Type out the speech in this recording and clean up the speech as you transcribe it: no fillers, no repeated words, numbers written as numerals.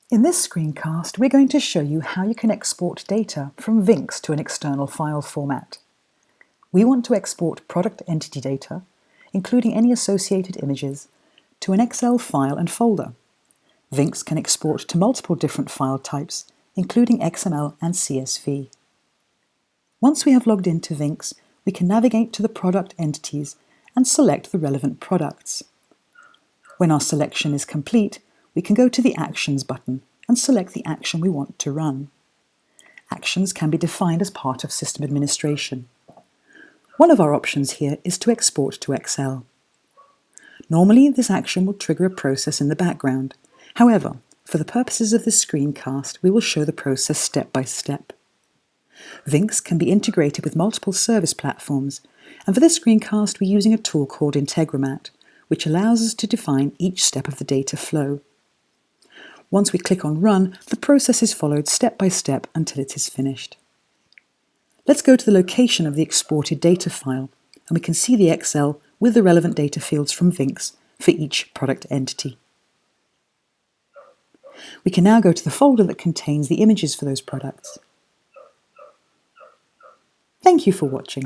In this screencast, we're going to show you how you can export data from viingx to an external file format. We want to export product entity data, including any associated images, to an Excel file and folder. viingx can export to multiple different file types, including XML and CSV. Once we have logged into viingx, we can navigate to the product entities and select the relevant products. When our selection is complete, we can go to the Actions button and select the action we want to run. Actions can be defined as part of system administration. One of our options here is to export to Excel. Normally, this action will trigger a process in the background. However, for the purposes of this screencast, we will show the process step by step. viingx can be integrated with multiple service platforms, and for this screencast we're using a tool called Integromat, which allows us to define each step of the data flow. Once we click on Run, the process is followed step by step until it is finished. Let's go to the location of the exported data file, and we can see the Excel with the relevant data fields from viingx for each product entity. We can now go to the folder that contains the images for those products. Thank you for watching.